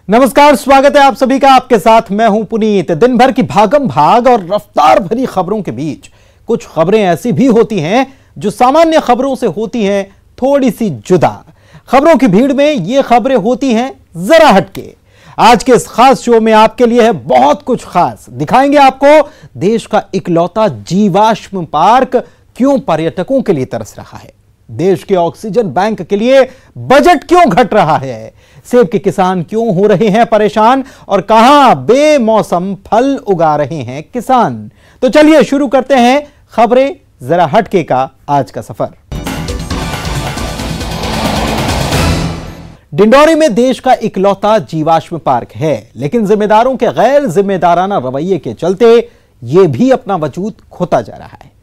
नमस्कार, स्वागत है आप सभी का। आपके साथ मैं हूं पुनीत। दिन भर की भागम भाग और रफ्तार भरी खबरों के बीच कुछ खबरें ऐसी भी होती हैं जो सामान्य खबरों से होती हैं थोड़ी सी जुदा। खबरों की भीड़ में ये खबरें होती हैं जरा हटके। आज के इस खास शो में आपके लिए है बहुत कुछ खास। दिखाएंगे आपको देश का इकलौता जीवाश्म पार्क क्यों पर्यटकों के लिए तरस रहा है, देश के ऑक्सीजन बैंक के लिए बजट क्यों घट रहा है, सेब के किसान क्यों हो रहे हैं परेशान और कहां बेमौसम फल उगा रहे हैं किसान। तो चलिए शुरू करते हैं खबरें जरा हटके का आज का सफर। डिंडौरी में देश का इकलौता जीवाश्म पार्क है, लेकिन जिम्मेदारों के गैर जिम्मेदाराना रवैये के चलते यह भी अपना वजूद खोता जा रहा है।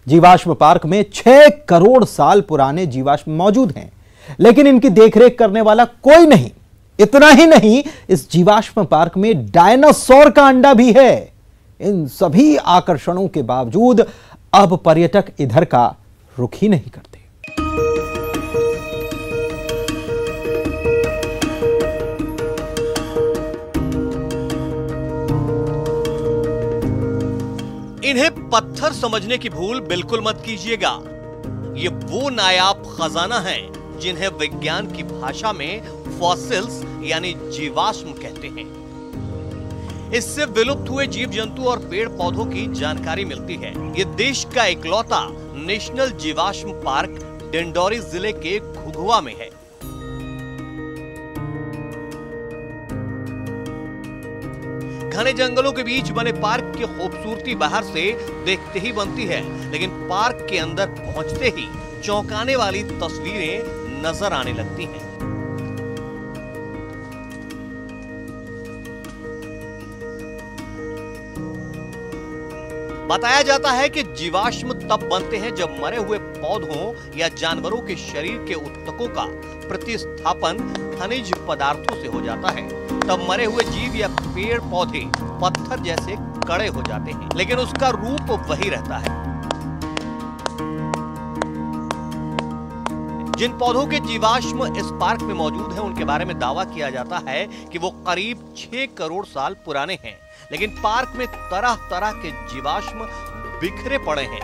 जीवाश्म पार्क में 6 करोड़ साल पुराने जीवाश्म मौजूद हैं, लेकिन इनकी देखरेख करने वाला कोई नहीं। इतना ही नहीं, इस जीवाश्म पार्क में डायनासोर का अंडा भी है। इन सभी आकर्षणों के बावजूद अब पर्यटक इधर का रुख ही नहीं करते। इन्हें पत्थर समझने की भूल बिल्कुल मत कीजिएगा। ये वो नायाब खजाना है जिन्हें विज्ञान की भाषा में फॉसिल्स यानी जीवाश्म कहते हैं। इससे विलुप्त हुए जीव जंतु और पेड़ पौधों की जानकारी मिलती है। ये देश का इकलौता नेशनल जीवाश्म पार्क डिंडौरी जिले के घुघुआ में है। घने जंगलों के बीच बने पार्क की खूबसूरती बाहर से देखते ही बनती है, लेकिन पार्क के अंदर पहुंचते ही चौंकाने वाली तस्वीरें नजर आने लगती हैं। बताया जाता है कि जीवाश्म तब बनते हैं जब मरे हुए पौधों या जानवरों के शरीर के ऊतकों का प्रतिस्थापन खनिज पदार्थों से हो जाता है। तब मरे हुए जीव या पेड़ पौधे पत्थर जैसे कड़े हो जाते हैं, लेकिन उसका रूप वही रहता है। जिन पौधों के जीवाश्म इस पार्क में मौजूद हैं, उनके बारे में दावा किया जाता है कि वो करीब 6 करोड़ साल पुराने हैं, लेकिन पार्क में तरह तरह के जीवाश्म बिखरे पड़े हैं,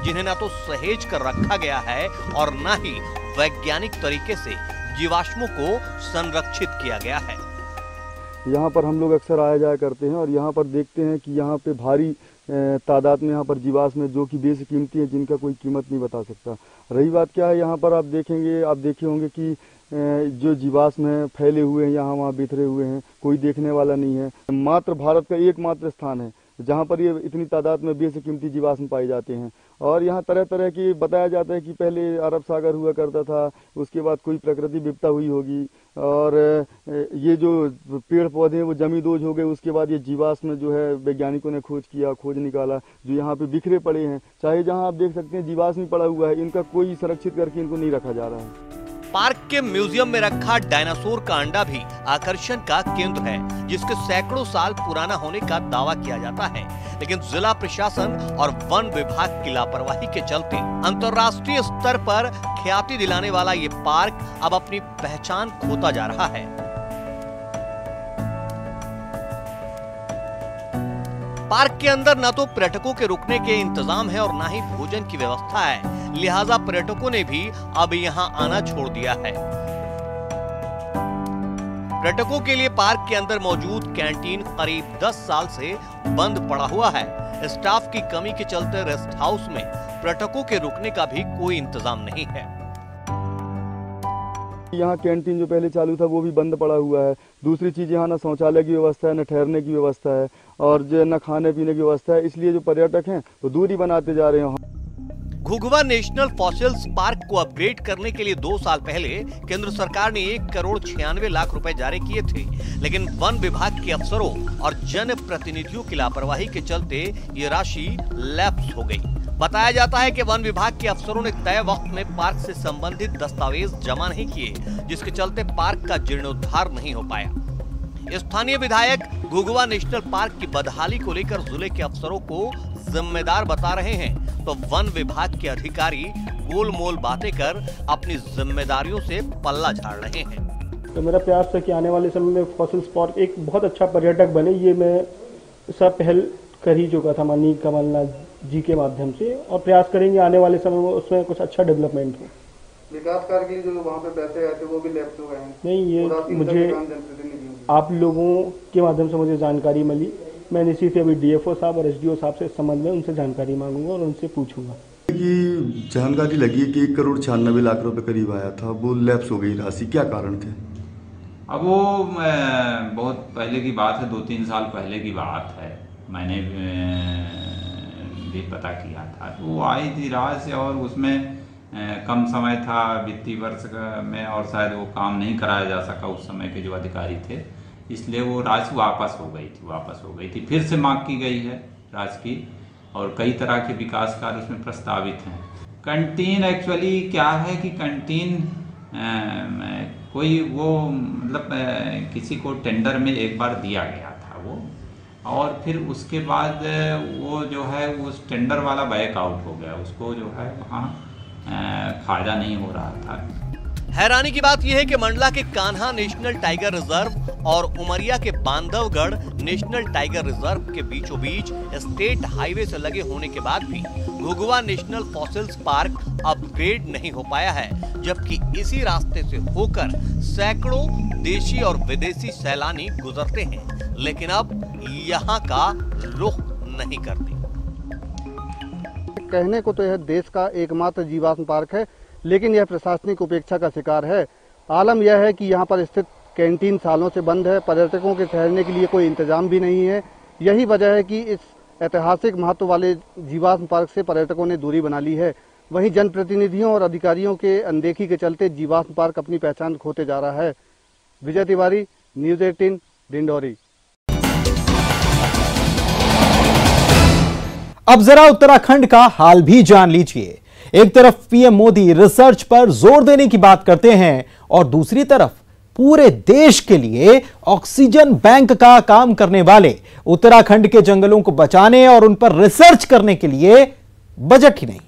जिन्हें ना तो सहेज कर रखा गया है और न ही वैज्ञानिक तरीके से जीवाश्मों को संरक्षित किया गया है। यहाँ पर हम लोग अक्सर आया जाया करते हैं और यहाँ पर देखते हैं कि यहाँ पे भारी तादाद में यहाँ पर जीवाश्म है जो कि बेशकीमती है, जिनका कोई कीमत नहीं बता सकता। रही बात क्या है, यहाँ पर आप देखे होंगे कि जो जीवाश्म है फैले हुए हैं, यहाँ वहाँ बिखरे हुए हैं, कोई देखने वाला नहीं है। मात्र भारत का एकमात्र स्थान है जहाँ पर ये इतनी तादाद में बेशकीमती जीवाश्म पाए जाते हैं। और यहाँ तरह तरह की बताया जाता है कि पहले अरब सागर हुआ करता था, उसके बाद कोई प्रकृति विपदा हुई होगी और ये जो पेड़ पौधे वो जमींदोज हो गए। उसके बाद ये जीवाश्म जो है वैज्ञानिकों ने खोज निकाला, जो यहाँ पे बिखरे पड़े हैं। चाहे जहाँ आप देख सकते हैं जीवाश्म पड़ा हुआ है, इनका कोई संरक्षित करके इनको नहीं रखा जा रहा है। पार्क के म्यूजियम में रखा डायनासोर का अंडा भी आकर्षण का केंद्र है, जिसके सैकड़ों साल पुराना होने का दावा किया जाता है, लेकिन जिला प्रशासन और वन विभाग की लापरवाही के चलते अंतर्राष्ट्रीय स्तर पर ख्याति दिलाने वाला ये पार्क अब अपनी पहचान खोता जा रहा है। पार्क के अंदर न तो पर्यटकों के रुकने के इंतजाम है और न ही भोजन की व्यवस्था है, लिहाजा पर्यटकों ने भी अब यहाँ आना छोड़ दिया है। पर्यटकों के लिए पार्क के अंदर मौजूद कैंटीन करीब 10 साल से बंद पड़ा हुआ है। स्टाफ की कमी के चलते रेस्ट हाउस में पर्यटकों के रुकने का भी कोई इंतजाम नहीं है। यहाँ कैंटीन जो पहले चालू था वो भी बंद पड़ा हुआ है। दूसरी चीज, यहाँ न शौचालय की व्यवस्था है, न ठहरने की व्यवस्था है और जो न खाने पीने की व्यवस्था है। इसलिए जो पर्यटक हैं वो दूरी बनाते जा रहे हैं। घुघुआ नेशनल फॉसिल्स पार्क को अपग्रेड करने के लिए 2 साल पहले केंद्र सरकार ने 1 करोड़ 96 लाख रुपए जारी किए थे, लेकिन वन विभाग के अफसरों और जन प्रतिनिधियों की लापरवाही के चलते ये राशि लैप्स हो गई। बताया जाता है कि वन विभाग के अफसरों ने तय वक्त में पार्क से संबंधित दस्तावेज जमा नहीं किए, जिसके चलते पार्क का जीर्णोद्धार नहीं हो पाया। स्थानीय विधायक घुघुआ नेशनल पार्क की बदहाली को लेकर जिले के अफसरों को जिम्मेदार बता रहे हैं, तो वन विभाग के अधिकारी गोलमोल बातें कर अपनी जिम्मेदारियों से पल्ला झाड़ रहे हैं। तो मेरा प्रयास है कि आने वाले समय में फॉसिल्स पार्क एक बहुत अच्छा पर्यटक बने। ये मैं सब पहल कर ही चुका था माननीय कमलनाथ जी के माध्यम से, और प्रयास करेंगे आने वाले समय में उसमें कुछ अच्छा डेवलपमेंट हो। विकास कार्य के लिए जो वहाँ पे पैसे आए थे वो भी लैप्स हो गए हैं? नहीं, ये मुझे आप लोगों के माध्यम से मुझे जानकारी मिली। मैं इसी से अभी डीएफओ साहब और एसडीओ साहब से इस संबंध में उनसे जानकारी मांगूंगा और उनसे पूछूंगा। कि जानकारी लगी कि 1,96 लाख रुपए करीब आया था, वो लैप्स हो गई राशि, क्या कारण थे? अब वो बहुत पहले की बात है, 2-3 साल पहले की बात है। मैंने भी पता किया था, वो आई थी राशि और उसमें कम समय था वित्तीय वर्ष में, और शायद वो काम नहीं कराया जा सका उस समय के जो अधिकारी थे, इसलिए वो राशि वापस हो गई थी। फिर से मांग की गई है राशि की, और कई तरह के विकास कार्य उसमें प्रस्तावित हैं। कैंटीन एक्चुअली क्या है कि कैंटीन कोई वो मतलब किसी को टेंडर में एक बार दिया गया था वो, और फिर उसके बाद वो जो है उस टेंडर वाला बैक आउट हो गया, उसको जो है वहाँ फायदा नहीं हो रहा था। हैरानी की बात यह है कि मंडला के कान्हा नेशनल टाइगर रिजर्व और उमरिया के बांधवगढ़ नेशनल टाइगर रिजर्व के बीचों बीच स्टेट हाईवे से लगे होने के बाद भी घुघुआ नेशनल फॉसिल्स पार्क अपग्रेड नहीं हो पाया है, जबकि इसी रास्ते से होकर सैकड़ों देशी और विदेशी सैलानी गुजरते हैं, लेकिन अब यहाँ का रुख नहीं करते। कहने को तो यह देश का एकमात्र जीवाश्म पार्क है, लेकिन यह प्रशासनिक उपेक्षा का शिकार है। आलम यह है कि यहाँ पर स्थित कैंटीन सालों से बंद है, पर्यटकों के ठहरने के लिए कोई इंतजाम भी नहीं है। यही वजह है कि इस ऐतिहासिक महत्व वाले जीवाश्म पार्क से पर्यटकों ने दूरी बना ली है। वहीं जनप्रतिनिधियों और अधिकारियों के अनदेखी के चलते जीवाश्म पार्क अपनी पहचान खोते जा रहा है। विजय तिवारी, न्यूज़ 18, डिंडौरी। अब जरा उत्तराखंड का हाल भी जान लीजिए। एक तरफ पीएम मोदी रिसर्च पर जोर देने की बात करते हैं और दूसरी तरफ पूरे देश के लिए ऑक्सीजन बैंक का काम करने वाले उत्तराखंड के जंगलों को बचाने और उन पर रिसर्च करने के लिए बजट ही नहीं।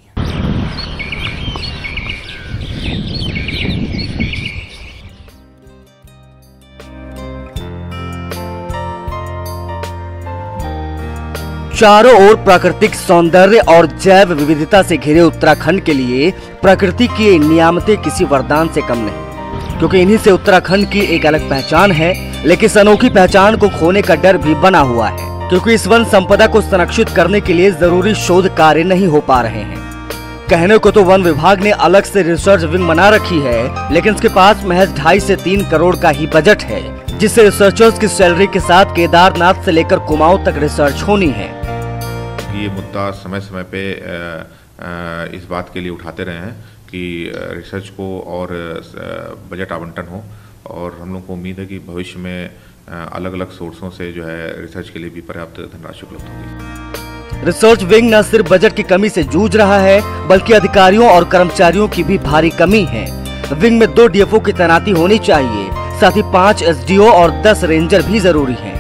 चारों ओर प्राकृतिक सौंदर्य और जैव विविधता से घिरे उत्तराखंड के लिए प्रकृति की नियामतें किसी वरदान से कम नहीं, क्योंकि इन्हीं से उत्तराखंड की एक अलग पहचान है। लेकिन इस अनोखी पहचान को खोने का डर भी बना हुआ है, क्योंकि इस वन संपदा को संरक्षित करने के लिए जरूरी शोध कार्य नहीं हो पा रहे हैं। कहने को तो वन विभाग ने अलग से रिसर्च विंग बना रखी है, लेकिन इसके पास महज 2.5 से 3 करोड़ का ही बजट है, जिससे रिसर्चर्स की सैलरी के साथ केदारनाथ से लेकर कुमाऊं तक रिसर्च होनी है। ये मुद्दा समय समय पे इस बात के लिए उठाते रहे हैं कि रिसर्च को और बजट आवंटन हो, और हम लोग को उम्मीद है कि भविष्य में अलग अलग सोर्सों से जो है रिसर्च के लिए भी पर्याप्त धनराशि उपलब्ध होगी। रिसर्च विंग न सिर्फ बजट की कमी से जूझ रहा है, बल्कि अधिकारियों और कर्मचारियों की भी भारी कमी है। विंग में 2 डीएफओ की तैनाती होनी चाहिए, साथ ही 5 एसडीओ और 10 रेंजर भी जरूरी है।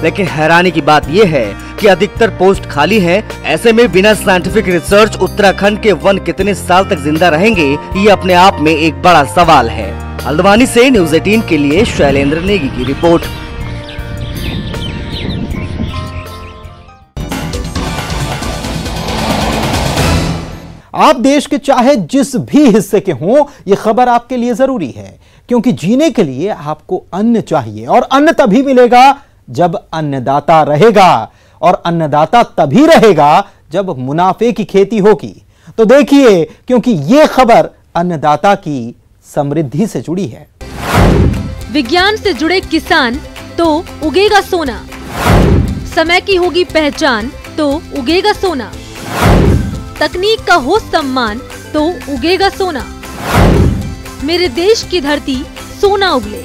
लेकिन हैरानी की बात यह है कि अधिकतर पोस्ट खाली हैं। ऐसे में बिना साइंटिफिक रिसर्च उत्तराखंड के वन कितने साल तक जिंदा रहेंगे, ये अपने आप में एक बड़ा सवाल है। हल्द्वानी से न्यूज़ 18 के लिए शैलेंद्र नेगी की रिपोर्ट। आप देश के चाहे जिस भी हिस्से के हों, यह खबर आपके लिए जरूरी है, क्योंकि जीने के लिए आपको अन्न चाहिए, और अन्न तभी मिलेगा जब अन्नदाता रहेगा, और अन्नदाता तभी रहेगा जब मुनाफे की खेती होगी। तो देखिए, क्योंकि यह खबर अन्नदाता की समृद्धि से जुड़ी है। विज्ञान से जुड़े किसान तो उगेगा सोना, समय की होगी पहचान तो उगेगा सोना, तकनीक का हो सम्मान तो उगेगा सोना। मेरे देश की धरती सोना उगले,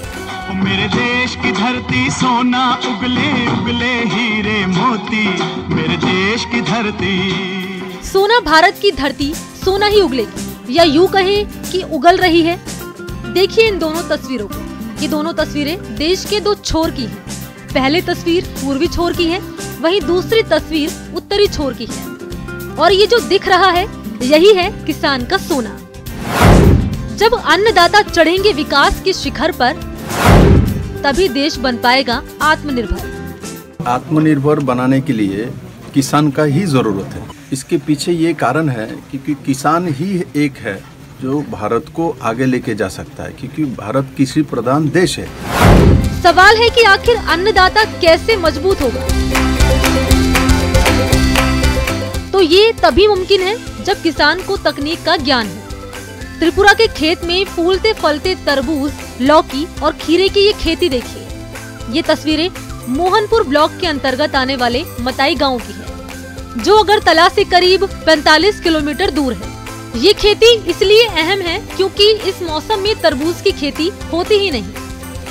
मेरे देश की धरती सोना उगले, उगले हीरे मोती, मेरे देश की धरती। सोना भारत की धरती सोना ही उगलेगी, या यूं कहें कि उगल रही है। देखिए इन दोनों तस्वीरों को, ये दोनों तस्वीरें देश के 2 छोर की हैं। पहली तस्वीर पूर्वी छोर की है, वहीं दूसरी तस्वीर उत्तरी छोर की है, और ये जो दिख रहा है यही है किसान का सोना। जब अन्नदाता चढ़ेंगे विकास के शिखर पर, तभी देश बन पाएगा आत्मनिर्भर। आत्मनिर्भर बनाने के लिए किसान का ही जरूरत है। इसके पीछे ये कारण है क्योंकि किसान ही एक है जो भारत को आगे लेके जा सकता है, क्योंकि भारत कृषि प्रधान देश है। सवाल है कि आखिर अन्नदाता कैसे मजबूत होगा? तो ये तभी मुमकिन है जब किसान को तकनीक का ज्ञान हो। त्रिपुरा के खेत में फूलते फलते तरबूज, लौकी और खीरे की ये खेती देखिए। ये तस्वीरें मोहनपुर ब्लॉक के अंतर्गत आने वाले मताई गांव की है, जो अगरतला से करीब 45 किलोमीटर दूर है। ये खेती इसलिए अहम है क्योंकि इस मौसम में तरबूज की खेती होती ही नहीं,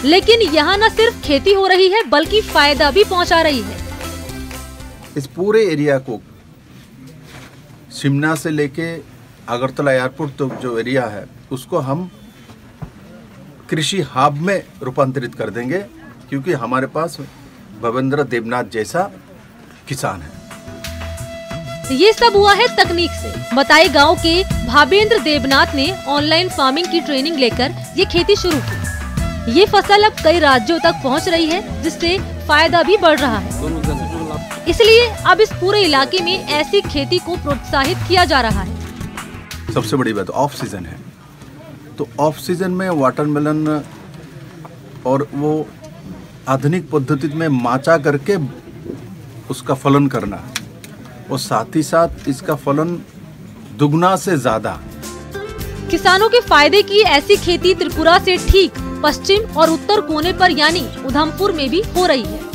लेकिन यहाँ न सिर्फ खेती हो रही है बल्कि फायदा भी पहुँचा रही है। इस पूरे एरिया को शिमला से लेके अगरतला एयरपोर्ट तक जो एरिया है उसको हम कृषि हब में रूपांतरित कर देंगे, क्योंकि हमारे पास भवेंद्र देवनाथ जैसा किसान है। ये सब हुआ है तकनीक से। मताई गांव के भावेंद्र देवनाथ ने ऑनलाइन फार्मिंग की ट्रेनिंग लेकर ये खेती शुरू की। ये फसल अब कई राज्यों तक पहुंच रही है, जिससे फायदा भी बढ़ रहा है। इसलिए अब इस पूरे इलाके में ऐसी खेती को प्रोत्साहित किया जा रहा है। सबसे बड़ी बात ऑफ सीजन है, तो ऑफ सीजन में वाटरमेलन और वो आधुनिक पद्धति में माचा करके उसका फलन करना, और साथ ही साथ इसका फलन दुगना से ज्यादा। किसानों के फायदे की ऐसी खेती त्रिपुरा से ठीक पश्चिम और उत्तर कोने पर यानी उधमपुर में भी हो रही है।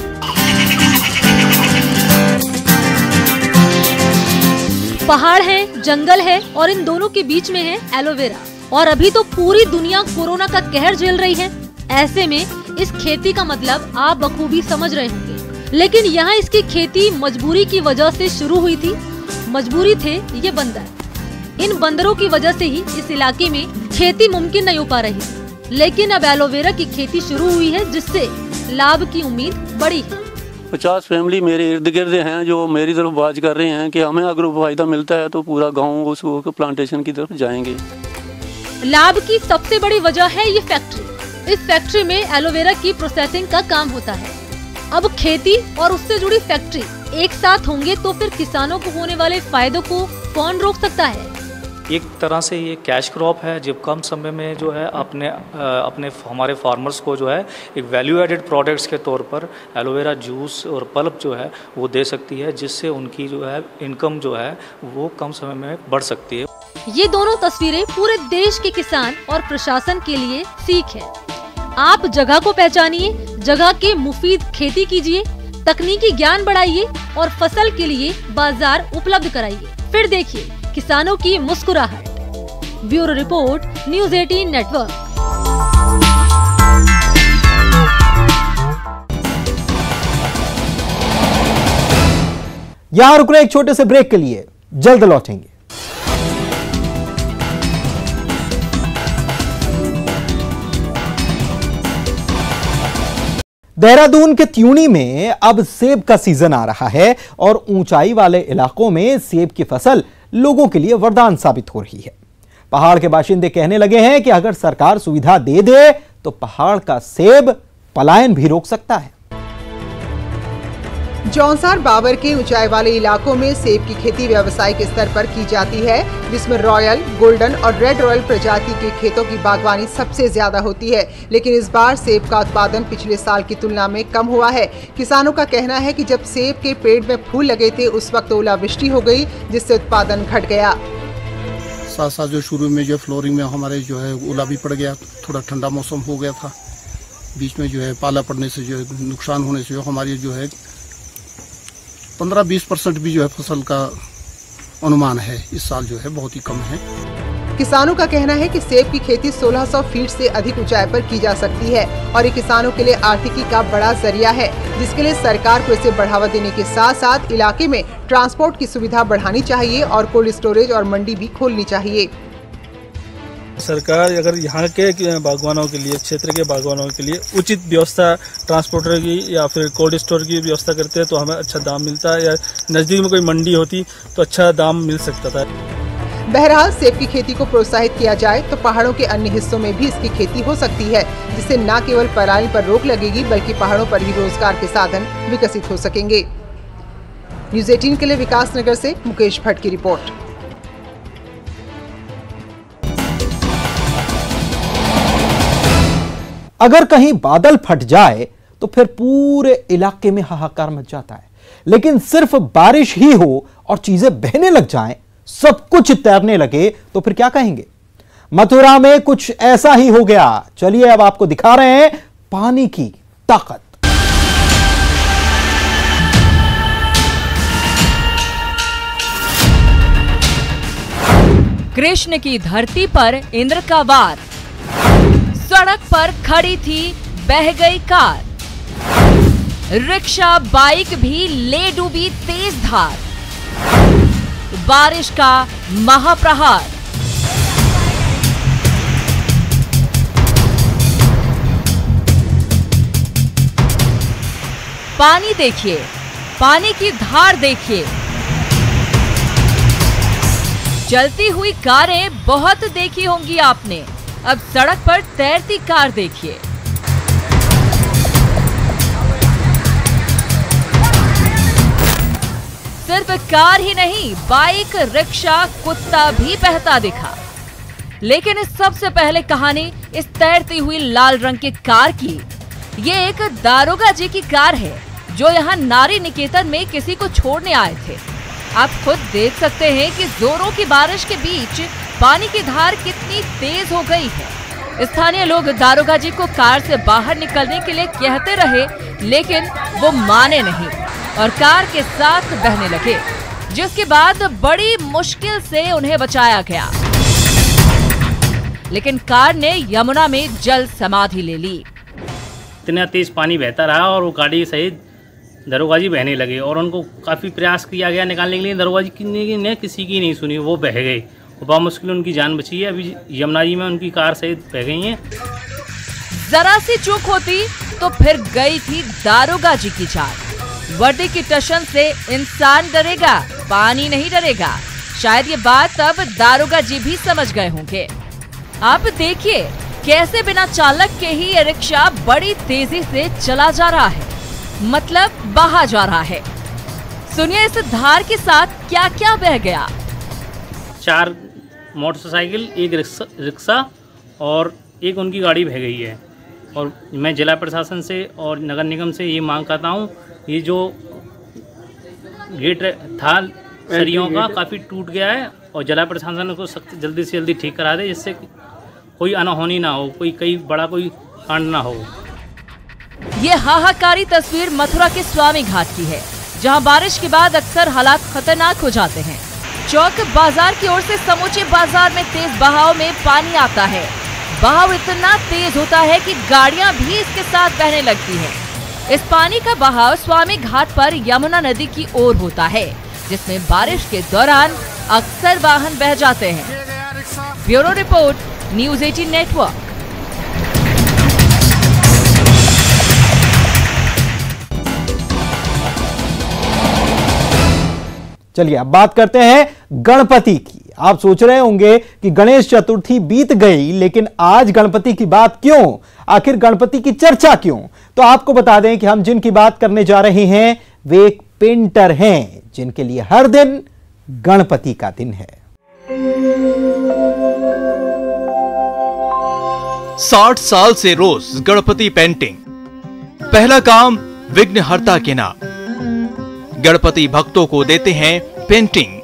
पहाड़ है, जंगल है और इन दोनों के बीच में है एलोवेरा। और अभी तो पूरी दुनिया कोरोना का कहर झेल रही है। ऐसे में इस खेती का मतलब आप बखूबी समझ रहे होंगे, लेकिन यहाँ इसकी खेती मजबूरी की वजह से शुरू हुई थी। मजबूरी थे ये बंदर। इन बंदरों की वजह से ही इस इलाके में खेती मुमकिन नहीं हो पा रही, लेकिन अब एलोवेरा की खेती शुरू हुई है, जिससे लाभ की उम्मीद बढ़ी है। 50 फैमिली मेरे इर्द गिर्द हैं जो मेरी तरफ बात कर रहे हैं कि हमें अगर फायदा मिलता है तो पूरा गांव उस प्लांटेशन की तरफ जाएंगे। लाभ की सबसे बड़ी वजह है ये फैक्ट्री। इस फैक्ट्री में एलोवेरा की प्रोसेसिंग का काम होता है। अब खेती और उससे जुड़ी फैक्ट्री एक साथ होंगे तो फिर किसानों को होने वाले फायदों को कौन रोक सकता है? एक तरह से ये कैश क्रॉप है, जब कम समय में जो है अपने हमारे फार्मर्स को जो है एक वैल्यू एडेड प्रोडक्ट्स के तौर पर एलोवेरा जूस और पल्प जो है वो दे सकती है, जिससे उनकी जो है इनकम जो है वो कम समय में बढ़ सकती है। ये दोनों तस्वीरें पूरे देश के किसान और प्रशासन के लिए सीख है। आप जगह को पहचानिए, जगह के मुफीद खेती कीजिए, तकनीकी ज्ञान बढ़ाइए और फसल के लिए बाजार उपलब्ध कराइए। फिर देखिए किसानों की मुस्कुराहट। Bureau report, news 18 network. यहां रुक रहे एक छोटे से ब्रेक के लिए, जल्द लौटेंगे। देहरादून के त्यूनी में अब सेब का सीजन आ रहा है और ऊंचाई वाले इलाकों में सेब की फसल लोगों के लिए वरदान साबित हो रही है। पहाड़ के बाशिंदे कहने लगे हैं कि अगर सरकार सुविधा दे दे तो पहाड़ का सेब पलायन भी रोक सकता है। जौनसार बाबर के ऊंचाई वाले इलाकों में सेब की खेती व्यावसायिक स्तर पर की जाती है, जिसमें रॉयल, गोल्डन और रेड रॉयल प्रजाति के खेतों की बागवानी सबसे ज्यादा होती है। लेकिन इस बार सेब का उत्पादन पिछले साल की तुलना में कम हुआ है। किसानों का कहना है कि जब सेब के पेड़ में फूल लगे थे उस वक्त ओलावृष्टि हो गई, जिससे उत्पादन घट गया। साथ साथ जो शुरू में जो फ्लोरिंग में हमारे जो है ओला भी पड़ गया, थोड़ा ठंडा मौसम हो गया था, बीच में जो है पाला पड़ने से जो नुकसान होने से हमारी जो है 15-20% भी जो है फसल का अनुमान है इस साल जो है बहुत ही कम है। किसानों का कहना है कि सेब की खेती 1600 फीट से अधिक ऊंचाई पर की जा सकती है और ये किसानों के लिए आर्थिकी का बड़ा जरिया है, जिसके लिए सरकार को इसे बढ़ावा देने के साथ साथ इलाके में ट्रांसपोर्ट की सुविधा बढ़ानी चाहिए और कोल्ड स्टोरेज और मंडी भी खोलनी चाहिए। सरकार अगर यहाँ के बागवानों के लिए, क्षेत्र के बागवानों के लिए उचित व्यवस्था ट्रांसपोर्टर की या फिर कोल्ड स्टोर की व्यवस्था करते हैं तो हमें अच्छा दाम मिलता है, या नज़दीक में कोई मंडी होती तो अच्छा दाम मिल सकता था। बहरहाल सेब की खेती को प्रोत्साहित किया जाए तो पहाड़ों के अन्य हिस्सों में भी इसकी खेती हो सकती है, जिससे न केवल पलायन पर रोक लगेगी बल्कि पहाड़ों पर ही रोजगार के साधन विकसित हो सकेंगे। न्यूज़ 18 के लिए विकास नगर से मुकेश भट्ट की रिपोर्ट। अगर कहीं बादल फट जाए तो फिर पूरे इलाके में हाहाकार मच जाता है, लेकिन सिर्फ बारिश ही हो और चीजें बहने लग जाएं, सब कुछ तैरने लगे तो फिर क्या कहेंगे। मथुरा में कुछ ऐसा ही हो गया। चलिए अब आपको दिखा रहे हैं पानी की ताकत। कृष्ण की धरती पर इंद्र का वार, सड़क पर खड़ी थी बह गई कार, रिक्शा बाइक भी ले डूबी तेज धार, बारिश का महाप्रहार। पानी देखिए, पानी की धार देखिए। चलती हुई कारें बहुत देखी होंगी आपने, अब सड़क पर तैरती कार देखिए। सिर्फ कार ही नहीं, बाइक, रिक्शा, कुत्ता भी बहता दिखा। लेकिन इस सबसे पहले कहानी इस तैरती हुई लाल रंग की कार की। ये एक दारोगा जी की कार है जो यहाँ नारी निकेतन में किसी को छोड़ने आए थे। आप खुद देख सकते हैं कि जोरों की बारिश के बीच पानी की धार कितनी तेज हो गई है। स्थानीय लोग दारोगा जी को कार से बाहर निकलने के लिए कहते रहे, लेकिन वो माने नहीं और कार के साथ बहने लगे, जिसके बाद बड़ी मुश्किल से उन्हें बचाया गया। लेकिन कार ने यमुना में जल समाधि ले ली। इतना तेज पानी बहता रहा और वो गाड़ी सहित दरोगा जी बहने लगे और उनको काफ़ी प्रयास किया गया निकालने के लिए। दरोगा जी ने किसी की नहीं सुनी, वो बह गए। बहुत मुश्किल उनकी जान बची है। अभी यमुना जी में उनकी कार सहित बह गई हैं। जरा सी चूक होती तो फिर गई थी दारोगा जी की जान। वर्दी की टशन से इंसान डरेगा, पानी नहीं डरेगा। शायद ये बात अब दारोगा जी भी समझ गए होंगे। आप देखिए कैसे बिना चालक के ही ये रिक्शा बड़ी तेजी से चला जा रहा है, मतलब बहा जा रहा है। सुनिए इस धार के साथ क्या क्या बह गया। 4 मोटरसाइकिल, एक रिक्शा और एक उनकी गाड़ी बह गई है। और मैं जिला प्रशासन से और नगर निगम से ये मांग करता हूँ, ये जो गेट था सरियों का काफ़ी टूट गया है और जिला प्रशासन उसको सख्त जल्दी से जल्दी ठीक करा दे, जिससे कोई अनहोनी ना हो, कोई बड़ा कोई कांड ना हो। ये हाहाकारी तस्वीर मथुरा के स्वामी घाट की है, जहां बारिश के बाद अक्सर हालात खतरनाक हो जाते हैं। चौक बाजार की ओर से समूचे बाजार में तेज बहाव में पानी आता है। बहाव इतना तेज होता है कि गाड़ियां भी इसके साथ बहने लगती हैं। इस पानी का बहाव स्वामी घाट पर यमुना नदी की ओर होता है, जिसमें बारिश के दौरान अक्सर वाहन बह जाते हैं। Bureau report, news 18 network. चलिए अब बात करते हैं गणपति की। आप सोच रहे होंगे कि गणेश चतुर्थी बीत गई, लेकिन आज गणपति की बात क्यों, आखिर गणपति की चर्चा क्यों? तो आपको बता दें कि हम जिनकी बात करने जा रहे हैं वे एक पेंटर हैं, जिनके लिए हर दिन गणपति का दिन है। 60 साल से रोज गणपति पेंटिंग। पहला काम विघ्नहर्ता के नाम। गणपति भक्तों को देते हैं पेंटिंग।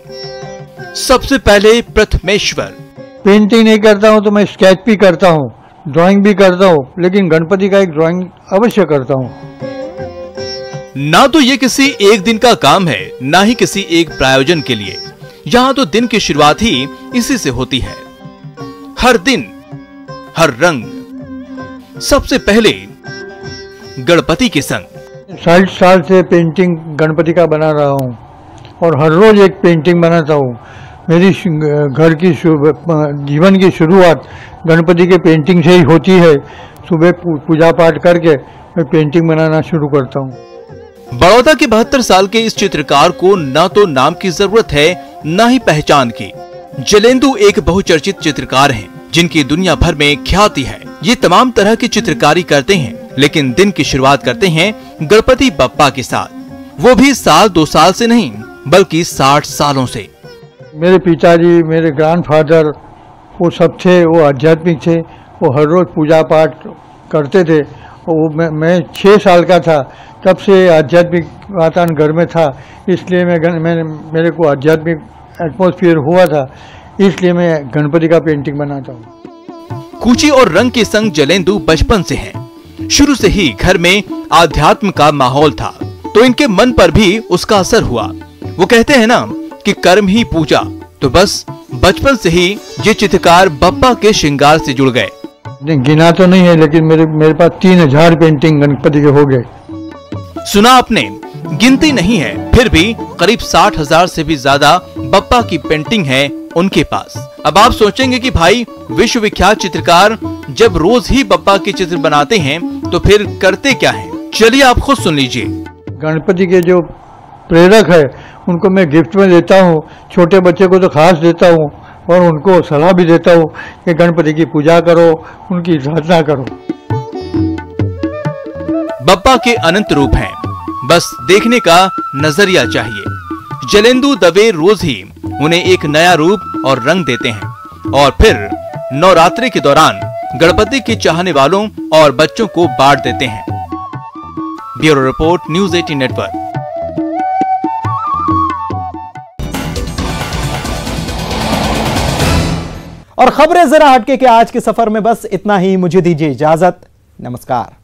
सबसे पहले प्रथमेश्वर। पेंटिंग नहीं करता हूं तो मैं स्केच भी करता हूं, ड्राइंग भी करता हूं, लेकिन गणपति का एक ड्राइंग अवश्य करता हूं। ना तो ये किसी एक दिन का काम है, ना ही किसी एक प्रायोजन के लिए। यहाँ तो दिन की शुरुआत ही इसी से होती है। हर दिन, हर रंग। सबसे पहले गणपति के संग। 60 साल से पेंटिंग गणपति का बना रहा हूँ और हर रोज एक पेंटिंग बनाता हूँ। मेरी घर की जीवन की शुरुआत गणपति के पेंटिंग से ही होती है। सुबह पूजा पाठ करके मैं पेंटिंग बनाना शुरू करता हूँ। बड़ौदा के 72 साल के इस चित्रकार को न तो नाम की जरूरत है, न ही पहचान की। जलेंदु एक बहुचर्चित चित्रकार हैं, जिनकी दुनिया भर में ख्याति है। ये तमाम तरह की चित्रकारी करते हैं, लेकिन दिन की शुरुआत करते हैं गणपति बप्पा के साथ, वो भी साल 2 साल से नहीं बल्कि 60 सालों से। मेरे पिताजी, मेरे ग्रैंडफादर, वो सब थे, वो आध्यात्मिक थे, वो हर रोज पूजा पाठ करते थे। वो मैं 6 साल का था तब से आध्यात्मिक वातावरण घर में था, इसलिए मेरे को आध्यात्मिक एटमॉस्फेयर हुआ था, इसलिए मैं गणपति का पेंटिंग बनाता हूँ। कूची और रंग के संग जलेंदु बचपन से हैं। शुरू से ही घर में आध्यात्म का माहौल था, तो इनके मन पर भी उसका असर हुआ। वो कहते हैं ना कि कर्म ही पूजा, तो बस बचपन से ही ये चित्रकार बप्पा के श्रृंगार से जुड़ गए। गिना तो नहीं है, लेकिन मेरे पास 3000 पेंटिंग गणपति के हो गए। सुना आपने, गिनती नहीं है, फिर भी करीब 60,000 से भी ज्यादा बप्पा की पेंटिंग है उनके पास। अब आप सोचेंगे कि भाई विश्वविख्यात चित्रकार जब रोज ही बप्पा के चित्र बनाते हैं तो फिर करते क्या हैं? चलिए आप खुद सुन लीजिए। गणपति के जो प्रेरक है उनको मैं गिफ्ट में देता हूँ, छोटे बच्चे को तो खास देता हूँ और उनको सलाह भी देता हूँ कि गणपति की पूजा करो, उनकी साधना करो। बप्पा के अनंत रूप हैं, बस देखने का नजरिया चाहिए। जलेंदु दवे रोज ही उन्हें एक नया रूप और रंग देते हैं और फिर नवरात्रि के दौरान गणपति के चाहने वालों और बच्चों को बांट देते हैं। Bureau report, news 18 network. और खबरें जरा हटके के आज के सफर में बस इतना ही। मुझे दीजिए इजाजत। नमस्कार।